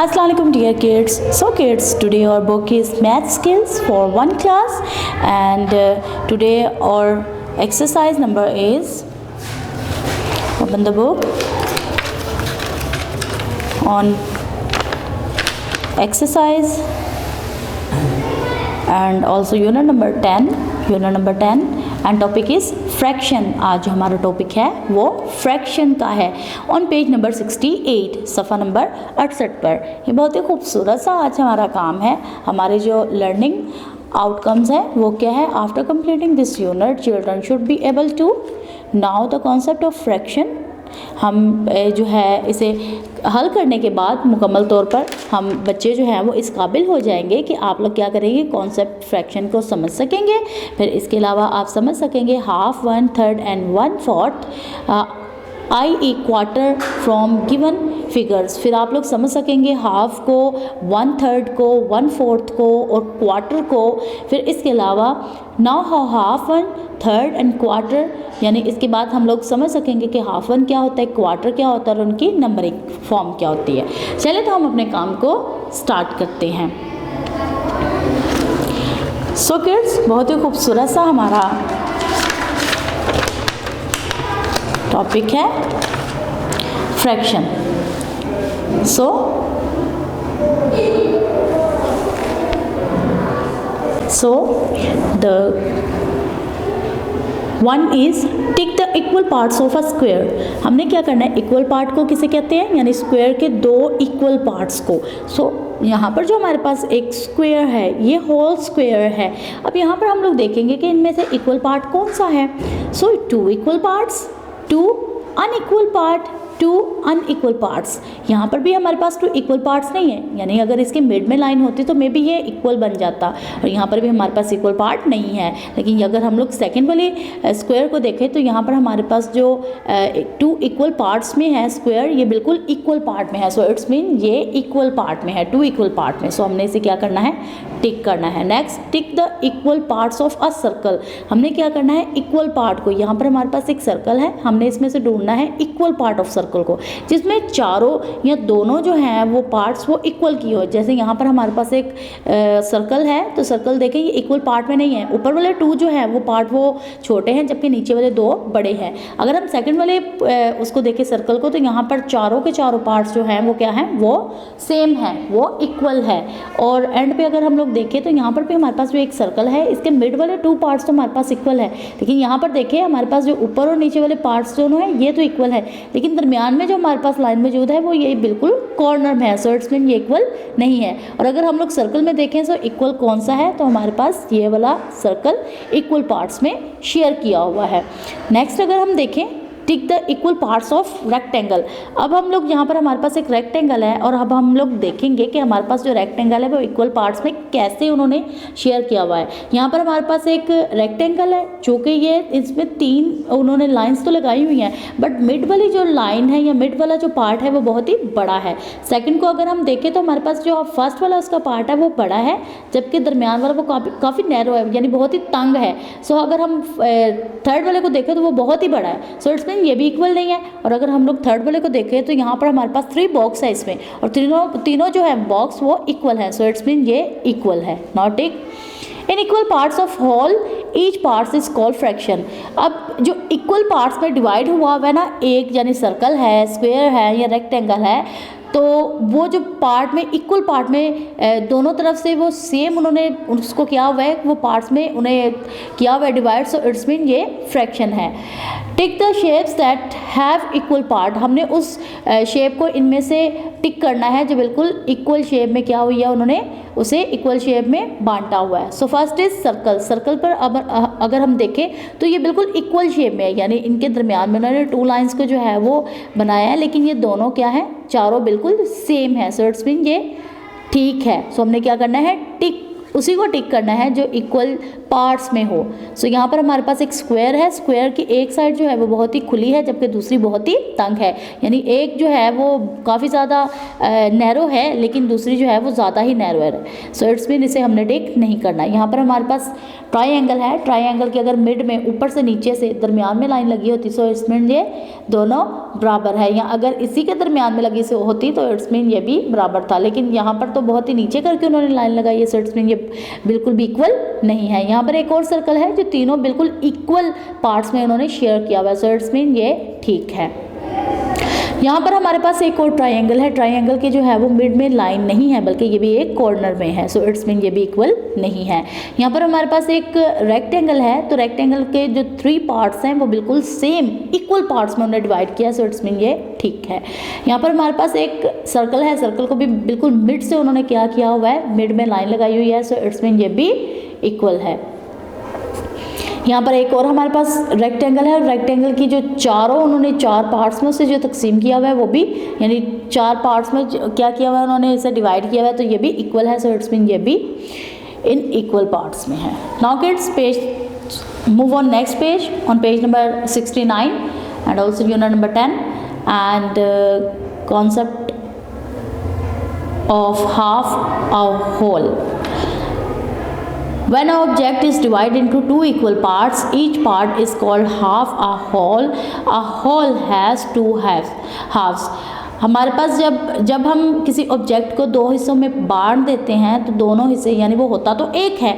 Assalamualaikum dear kids. So kids, today our book is Math Skills for 1 class and today our exercise number is, open the book, on exercise and also unit number 10 and topic is fraction. आज जो हमारा topic है वो fraction का है on page number 68 सफ़ा number 68 पर। ये बहुत ही खूबसूरत सा आज हमारा काम है। हमारे जो लर्निंग आउटकम्स हैं वो क्या है, after completing this unit children should be able to now the concept of fraction. हम जो है इसे हल करने के बाद मुकम्मल तौर पर हम बच्चे जो हैं वो इस काबिल हो जाएंगे कि आप लोग क्या करेंगे, कॉन्सेप्ट फ्रैक्शन को समझ सकेंगे। फिर इसके अलावा आप समझ सकेंगे half, 1/3 and 1/4 I E quarter from given figures. फिर आप लोग समझ सकेंगे हाफ को, 1/3 को, 1/4 को और क्वार्टर को। फिर इसके अलावा now how half, 1/3 and quarter, यानी इसके बाद हम लोग समझ सकेंगे कि हाफ 1 क्या होता है, क्वार्टर क्या होता है और उनकी नंबरिंग फॉर्म क्या होती है। चलिए तो हम अपने काम को स्टार्ट करते हैं। सो किड्स, बहुत ही खूबसूरत सा हमारा टॉपिक है fraction. So the one is tick the equal parts of a square. हमने क्या करना है, इक्वल पार्ट को किसे कहते हैं, यानी स्क्वायर के दो इक्वल पार्ट्स को। यहाँ पर जो हमारे पास एक स्क्वायर है ये होल स्क्वायर है। अब यहाँ पर हम लोग देखेंगे कि इनमें से इक्वल पार्ट कौन सा है। सो 2 equal parts, 2 unequal part, 2 unequal parts. यहाँ पर भी हमारे पास 2 इक्वल पार्ट्स नहीं है, यानी अगर इसके मिड में लाइन होती तो मे बी ये इक्वल बन जाता, और यहाँ पर भी हमारे पास इक्वल पार्ट नहीं है। लेकिन अगर हम लोग सेकंड वाले स्क्वायर को देखें तो यहाँ पर हमारे पास जो 2 इक्वल पार्ट्स में है स्क्वायर, ये बिल्कुल इक्वल पार्ट में है। सो इट्स मीन ये इक्वल पार्ट में है, 2 इक्वल पार्ट में। सो हमने इसे क्या करना है, टिक करना है। Next, tick the equal parts of a circle. हमने क्या करना है, इक्वल पार्ट को, यहाँ पर हमारे पास एक सर्कल है, हमने इसमें से ढूंढना है इक्वल पार्ट ऑफ सर्कल को, जिसमें चारों या दोनों जो हैं वो पार्ट्स वो इक्वल की हो। जैसे यहाँ पर हमारे पास एक सर्कल है, तो सर्कल देखें ये इक्वल पार्ट में नहीं है। ऊपर वाले 2 जो है वो पार्ट वो छोटे हैं, जबकि नीचे वाले 2 बड़े हैं। अगर हम सेकंड वाले उसको देखें सर्कल को, तो यहाँ पर चारों के चारों पार्ट्स जो हैं वो क्या हैं, वो सेम है, वो इक्वल है। और एंड पे अगर हम लोग देखें तो यहाँ पर भी हमारे पास जो एक सर्कल है, इसके मिड वाले 2 पार्ट्स तो हमारे पास इक्वल है, लेकिन यहाँ पर देखिए हमारे पास जो ऊपर और नीचे वाले पार्ट्स दोनों हैं ये तो इक्वल है, लेकिन दरमियान में जो हमारे पास लाइन मौजूद है वो ये बिल्कुल कॉर्नर में है। सो इट्स मीन ये इक्वल नहीं है। और अगर हम लोग सर्कल में देखें तो इक्वल कौन सा है, तो हमारे पास ये वाला सर्कल इक्वल पार्ट्स में शेयर किया हुआ है। नेक्स्ट अगर हम देखें, tick the equal parts of rectangle. अब हम लोग यहाँ पर हमारे पास एक रेक्टेंगल है, और अब हम लोग देखेंगे कि हमारे पास जो रेक्टेंगल है वो इक्वल पार्ट्स में कैसे उन्होंने शेयर किया हुआ है। यहाँ पर हमारे पास एक रेक्टेंगल है, जो कि ये इसमें 3 उन्होंने लाइंस तो लगाई हुई हैं, बट मिड वाली जो लाइन है या मिड वाला जो पार्ट है वो बहुत ही बड़ा है। सेकंड को अगर हम देखें तो हमारे पास जो फर्स्ट वाला उसका पार्ट है वो बड़ा है, जबकि दरमियान वाला वो काफ़ी नैरो है, यानी बहुत ही तंग है। सो अगर हम थर्ड वाले को देखें तो वो बहुत ही बड़ा है। सो इट्स ये भी इक्वल नहीं है। और अगर हम लोग थर्ड वाले को देखें तो यहाँ पर हमारे पास 3 बॉक्स है इसमें, और तीनों जो है बॉक्स वो इक्वल है। सो इट्स मीन ये इक्वल है, not in equal parts of whole each parts is called fraction. अब जो इक्वल पार्ट्स में डिवाइड हुआ है ना, एक यानी सर्कल है, स्क्वायर है या रेक्टेंगल है, तो वो जो पार्ट में इक्वल पार्ट में दोनों तरफ से वो सेम उन्होंने उसको किया हुआ है, वो पार्ट्स में उन्हें किया हुआ है डिवाइड। सो इट्स मीन ये फ्रैक्शन है। Tick the shapes that have equal part. हमने उस शेप को इनमें से टिक करना है जो बिल्कुल इक्वल शेप में क्या हुई है, उन्होंने उसे इक्वल शेप में बांटा हुआ है। So first is circle. Circle पर अगर हम देखें तो ये बिल्कुल इक्वल शेप में है, यानी इनके दरमियान में उन्होंने 2 लाइंस को जो है वो बनाया है, लेकिन ये दोनों क्या है, चारों बिल्कुल सेम है। सो इट्स मीन ये ठीक है। सो हमने क्या करना है, टिक, उसी को टिक करना है जो इक्वल पार्ट्स में हो। सो यहाँ पर हमारे पास एक स्क्वायर है, स्क्वायर की एक साइड जो है वो बहुत ही खुली है जबकि दूसरी बहुत ही तंग है, यानी एक जो है वो काफ़ी ज़्यादा नैरो है लेकिन दूसरी जो है वो ज़्यादा ही नैरो है। सो इट्स मीन इसे हमने टिक नहीं करना। यहाँ पर हमारे पास ट्राइंगल है, ट्राइंगल के अगर मिड में ऊपर से नीचे से दरमियान में लाइन लगी होती सो इट्स मीन ये दोनों बराबर है, या अगर इसी के दरमियान में लगी से होती तो इट्स मीन ये भी बराबर था, लेकिन यहाँ पर तो बहुत ही नीचे करके उन्होंने लाइन लगाई है, सो इट्स मीन ये बिल्कुल भी इक्वल नहीं है। यहाँ पर एक और सर्कल है जो तीनों बिल्कुल इक्वल पार्ट्स में उन्होंने शेयर किया हुआ है, सो इट्स मीन ये ठीक है। यहाँ पर हमारे पास एक और ट्राइंगल है, ट्राइंगल के जो है वो मिड में लाइन नहीं है बल्कि ये भी एक कॉर्नर में है, सो इट्स मीन ये भी इक्वल नहीं है। यहाँ पर हमारे पास एक रेक्टेंगल है, तो रेक्टेंगल के जो 3 पार्ट्स हैं वो बिल्कुल सेम इक्वल पार्ट्स में उन्होंने डिवाइड किया, सो इट्स मीन ये ठीक है। यहाँ पर हमारे पास एक सर्कल है, सर्कल को भी बिल्कुल मिड से उन्होंने क्या किया हुआ है, मिड में लाइन लगाई हुई है, सो इट्स मीन ये भी इक्वल है। यहाँ पर एक और हमारे पास रेक्टेंगल है, रेक्टेंगल की जो चारों उन्होंने 4 पार्ट्स में उसे जो तकसीम किया हुआ है वो भी यानी 4 पार्ट्स में क्या किया हुआ है उन्होंने इसे डिवाइड किया हुआ है, तो ये भी इक्वल है, सो इट्स मीन ये भी इन इक्वल पार्ट्स में है। Now kids page move on next page, on page number 69 and also unit number 10 and concept of half a whole. When an object is divided into 2 equal parts, each part is called half a whole. A whole has 2 halves. हमारे पास जब हम किसी object को 2 हिस्सों में बांट देते हैं तो दोनों हिस्से यानी वो होता तो एक है,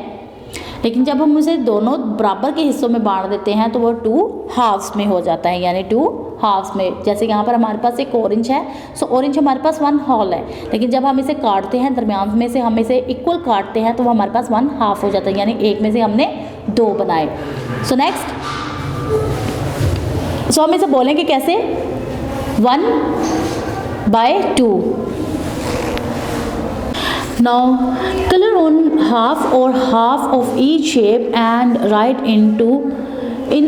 लेकिन जब हम उसे दोनों बराबर के हिस्सों में बांट देते हैं तो वो 2 हाफ्स में हो जाता है, यानी 2 हाफ्स में। जैसे यहाँ पर हमारे पास एक ऑरेंज है, सो ऑरेंज हमारे पास 1 होल है, लेकिन जब हम इसे काटते हैं दरमियान में से हम इसे इक्वल काटते हैं तो वो हमारे पास 1 हाफ हो जाता है, यानी एक में से हमने 2 बनाए। सो नेक्स्ट, सो हम इसे बोलेंगे कैसे, 1/2। Now color on half or half of each shape and write in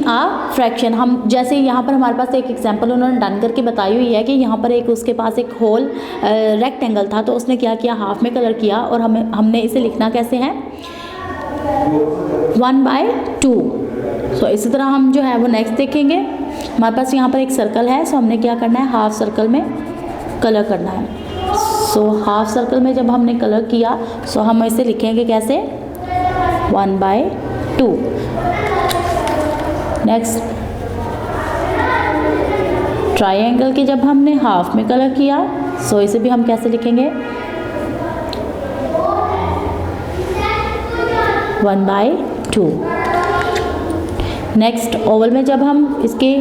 a fraction। हम जैसे यहाँ पर हमारे पास एक एग्जांपल उन्होंने डन करके बताई हुई है कि यहाँ पर एक उसके पास एक होल रेक्टेंगल था, तो उसने क्या किया, हाफ में कलर किया और हमने इसे लिखना कैसे है, 1/2। सो इसी तरह हम जो है वो नेक्स्ट देखेंगे। हमारे पास यहाँ पर एक सर्कल है, सो हमने क्या करना है, हाफ सर्कल में कलर करना है। सो हाफ सर्कल में जब हमने कलर किया सो हम इसे लिखेंगे कैसे, 1/2। नेक्स्ट, ट्रायंगल के जब हमने हाफ में कलर किया सो इसे भी हम कैसे लिखेंगे, 1/2। नेक्स्ट, ओवल में जब हम इसके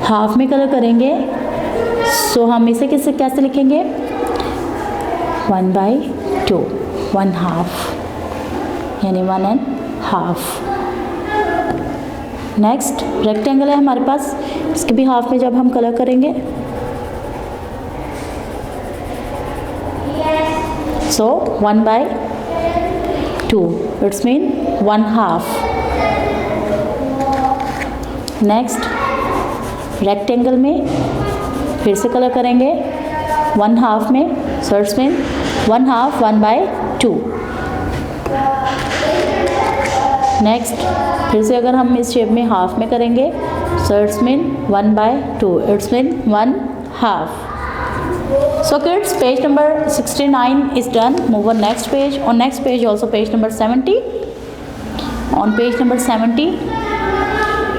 हाफ में कलर करेंगे सो हम इसे कैसे लिखेंगे, 1/2, 1/2 यानी 1.5। नेक्स्ट, रेक्टेंगल है हमारे पास, इसके भी हाफ में जब हम कलर करेंगे सो 1/2, इट्स मीन 1/2। नेक्स्ट, रेक्टेंगल में फिर से कलर करेंगे 1/2 में, सो इट्स मीन 1/2, 1/2। नेक्स्ट, फिर से अगर हम इस शेप में हाफ में करेंगे सो it's mean 1/2, it's mean 1/2। So kids, page number 69 is done. Move on next page. On next page also page number 70. On page number 70,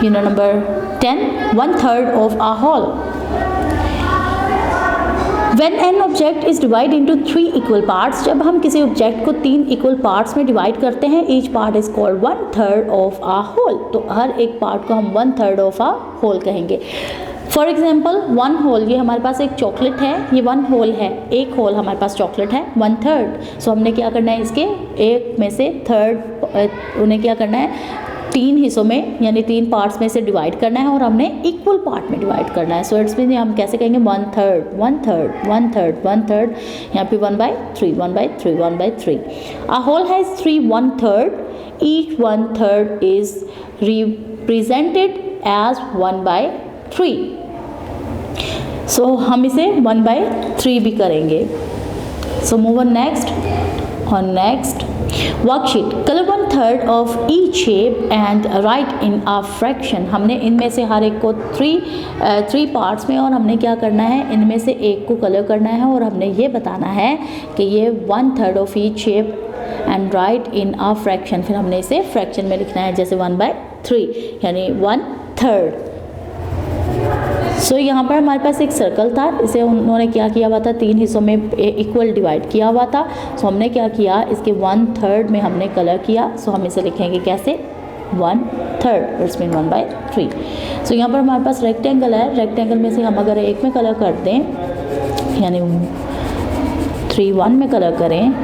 unit number 10, 1/3 of a whole. When an object is divided into 3 equal parts, जब हम किसी object को 3 equal parts में divide करते हैं, each part is called 1/3 of a whole. तो हर एक part को हम 1/3 of a whole कहेंगे। फॉर एग्जाम्पल 1 होल, ये हमारे पास एक चॉकलेट है, ये 1 होल है, एक होल हमारे पास चॉकलेट है 1/3। सो हमने क्या करना है, इसके एक में से थर्ड उन्हें क्या करना है, 3 हिस्सों में यानी 3 पार्ट्स में से डिवाइड करना है और हमने इक्वल पार्ट में डिवाइड करना है। सो इट्स मीन हम कैसे कहेंगे, 1/3, 1/3, 1/3, 1/3, यहाँ पे 1/3, 1/3, 1/3। A whole has 3 1/3, each 1/3 is represented as 1/3। सो हम इसे 1/3 भी करेंगे। So move on next, worksheet, colour 1/3 of each shape and right in a fraction. हमने इनमें से हर एक को थ्री पार्ट्स में, और हमने क्या करना है, इनमें से एक को कलर करना है और हमने ये बताना है कि ये 1/3 of each shape and right in a fraction. फिर हमने इसे फ्रैक्शन में लिखना है, जैसे 1/3 यानी 1/3। सो यहाँ पर हमारे पास एक सर्कल था, इसे उन्होंने क्या किया हुआ था, 3 हिस्सों में इक्वल डिवाइड किया हुआ था। सो हमने क्या किया, इसके 1/3 में हमने कलर किया। सो हम इसे लिखेंगे कैसे, 1/3, इट्स मीन 1/3। सो यहाँ पर हमारे पास रेक्टेंगल है, रेक्टेंगल में से हम अगर एक में कलर कर दें, यानी 3/1 में कलर करें,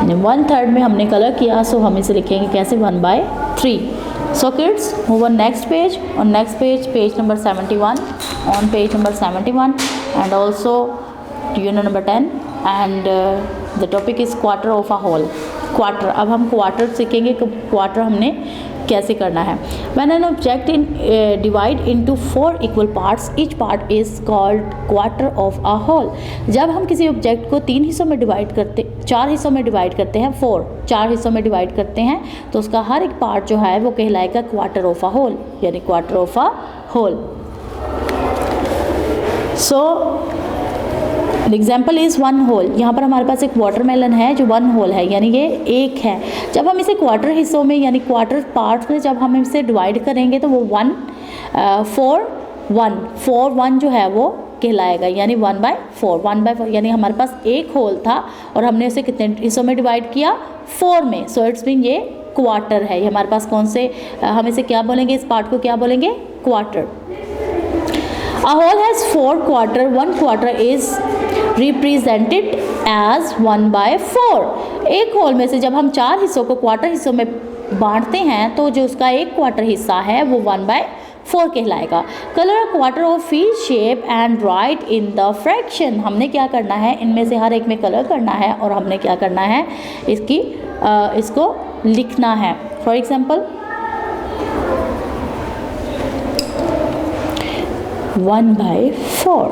1/3 में हमने कलर किया। सो हम इसे लिखेंगे कैसे, 1/3। So kids, move on next page. On next page, page number 71. On page number 71, and also unit number 10, and the topic is quarter of a whole. Quarter. अब हम quarter सीखेंगे कि quarter हमने कैसे करना है। When an object divide into 4 equal parts, each part is called quarter of a whole. जब हम किसी ऑब्जेक्ट को 4 हिस्सों में डिवाइड करते हैं, 4 हिस्सों में डिवाइड करते हैं, तो उसका हर एक पार्ट जो है वो कहलाएगा क्वार्टर ऑफ अ होल, यानी quarter of a whole. So example is 1 whole. यहाँ पर हमारे पास एक वाटरमेलन है जो 1 होल है, यानी ये एक है। जब हम इसे क्वार्टर हिस्सों में, यानी क्वार्टर पार्ट्स में जब हम इसे डिवाइड करेंगे तो वो 4 जो है वो कहलाएगा, यानी 1/4 यानी हमारे पास एक होल था और हमने उसे कितने हिस्सों में डिवाइड किया, 4 में। सो इट्स मीन ये क्वार्टर है। ये हमारे पास कौन से, हम इसे क्या बोलेंगे, इस पार्ट को क्या बोलेंगे, quarter. A whole has 4 quarter. 1 quarter is represented as 1/4. एक होल में से जब हम 4 हिस्सों को क्वार्टर हिस्सों में बांटते हैं तो जो उसका एक क्वार्टर हिस्सा है वो 1/4 कहलाएगा। Colour quarter of each shape and right in the fraction. हमने क्या करना है, इनमें से हर एक में कलर करना है और हमने क्या करना है, इसको लिखना है। For example 1/4।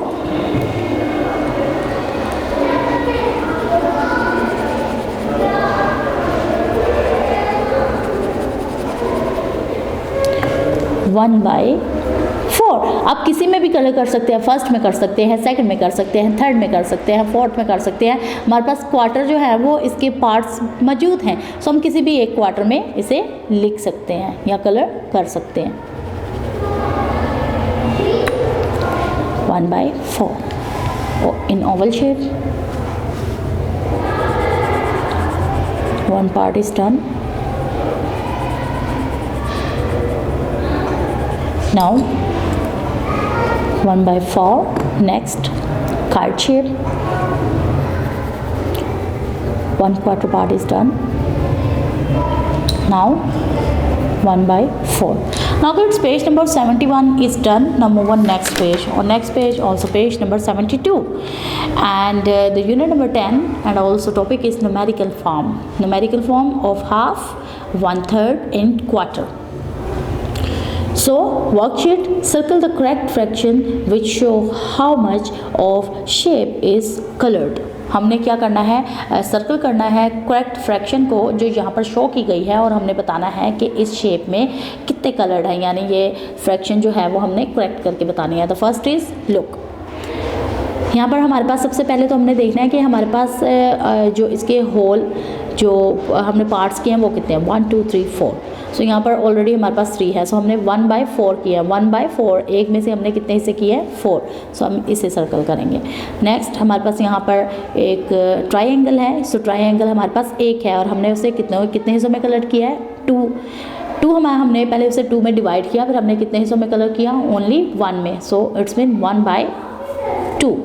आप किसी में भी कलर कर सकते हैं, फर्स्ट में कर सकते हैं, सेकंड में कर सकते हैं, थर्ड में कर सकते हैं, फोर्थ में कर सकते हैं। हमारे पास क्वार्टर जो है वो इसके पार्ट्स मौजूद हैं, सो हम किसी भी एक क्वार्टर में इसे लिख सकते हैं या कलर कर सकते हैं। 1/4 in oval shape. One part is done. Now 1/4. Next, kite shape. 1/4 part is done. Now 1/4. Now kids, page number 71 is done. Now move on next page. On next page also page number 72, and the unit number 10, and also topic is numerical form. Numerical form of half, 1/3 and quarter. So worksheet, circle the correct fraction which show how much of shape is colored. हमने क्या करना है, circle करना है correct fraction को जो यहाँ पर शो की गई है, और हमने बताना है कि इस शेप में कितने कलर्ड हैं, यानी ये फ्रैक्शन जो है वो हमने करेक्ट करके बतानी है। The first is look. यहाँ पर हमारे पास सबसे पहले तो हमने देखना है कि हमारे पास जो इसके होल जो हमने पार्ट्स किए हैं वो कितने हैं, 1 2 3 4। सो यहाँ पर ऑलरेडी हमारे पास 3 है, सो हमने 1/4 किया। 1/4 एक में से हमने कितने हिस्से किए हैं, 4। सो हम इसे सर्कल करेंगे। नेक्स्ट हमारे पास यहाँ पर एक ट्राइंगल है, सो ट्राइंगल हमारे पास एक है और हमने उसे कितने हिस्सों में कलर किया है, 2 हमने पहले उसे 2 में डिवाइड किया, फिर हमने कितने हिस्सों में कलर किया, ओनली 1 में। सो इट्स मीन 1/2।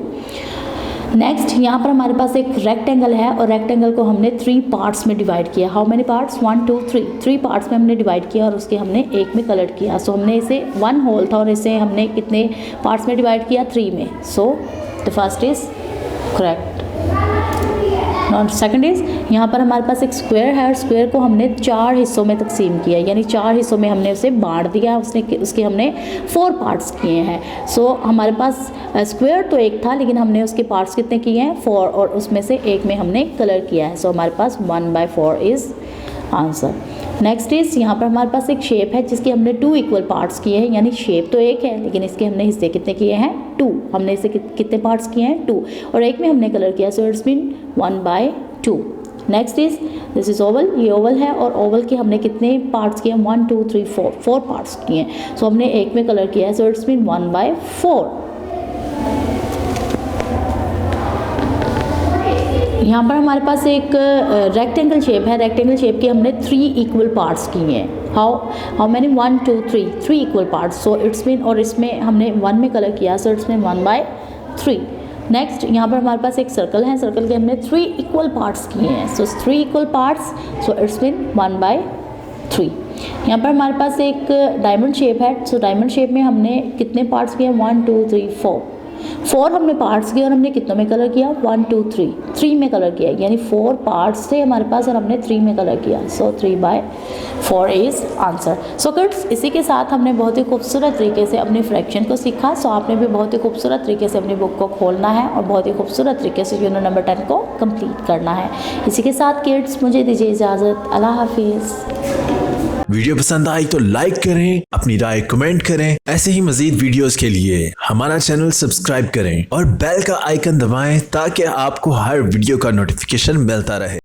नेक्स्ट यहाँ पर हमारे पास एक रेक्टेंगल है और रेक्टेंगल को हमने 3 पार्ट्स में डिवाइड किया। हाउ मेनी पार्ट्स, 1 2 3 पार्ट्स में हमने डिवाइड किया और उसके हमने एक में कलर किया। सो हमने इसे 1 होल था और इसे हमने कितने पार्ट्स में डिवाइड किया, 3 में। So the first is correct. Second is यहाँ पर हमारे पास एक स्क्वायर है और स्क्वायर को हमने 4 हिस्सों में तकसीम किया, यानी 4 हिस्सों में हमने उसे बांट दिया, उसके हमने 4 पार्ट्स किए हैं। सो हमारे पास स्क्वायर तो एक था लेकिन हमने उसके पार्ट्स कितने किए हैं 4, और उसमें से एक में हमने कलर किया है। सो हमारे पास 1/4 इज़ आंसर। नेक्स्ट इज यहाँ पर हमारे पास एक शेप है जिसके हमने 2 इक्वल पार्ट्स किए हैं, यानी शेप तो एक है लेकिन इसके हमने हिस्से कितने किए हैं 2। हमने इसे कितने पार्ट्स किए हैं 2, और एक में हमने कलर किया, सो it's mean 1/2। Next is this is Oval, ये ओवल है और ओवल के हमने कितने पार्ट्स किए हैं 1 2 3 4 पार्ट्स किए हैं। सो हमने एक में कलर किया है, सो इट्स मीन 1/4। यहाँ पर हमारे पास एक रेक्टेंगल शेप है, रेक्टेंगल शेप के हमने 3 इक्वल पार्ट्स किए हैं। How many 1 2 3 equal parts, so it's mean, और इसमें हमने 1 में कलर किया, सो इट्स मीन 1/3। नेक्स्ट यहाँ पर हमारे पास एक सर्कल है, सर्कल के हमने 3 इक्वल पार्ट्स किए हैं, सो 3 equal parts, so it's mean 1/3। यहाँ पर हमारे पास एक डायमंड शेप है, सो डायमंड शेप में हमने कितने पार्ट्स किए 1 2 3 4 हमने पार्ट्स किए और हमने कितनों में कलर किया 1 2 3 में कलर किया, यानी 4 पार्ट्स थे हमारे पास और हमने 3 में कलर किया, सो 3/4 इज आंसर। सो किड्स, इसी के साथ हमने बहुत ही खूबसूरत तरीके से अपने फ्रैक्शन को सीखा। सो आपने भी बहुत ही खूबसूरत तरीके से अपनी बुक को खोलना है और बहुत ही खूबसूरत तरीके से यूनिट नंबर 10 को कंप्लीट करना है। इसी के साथ किड्स मुझे दीजिए इजाज़त, अल्लाह हाफिज़। वीडियो पसंद आई तो लाइक करें, अपनी राय कमेंट करें। ऐसे ही मजीद वीडियोस के लिए हमारा चैनल सब्सक्राइब करें और बेल का आइकन दबाएं ताकि आपको हर वीडियो का नोटिफिकेशन मिलता रहे।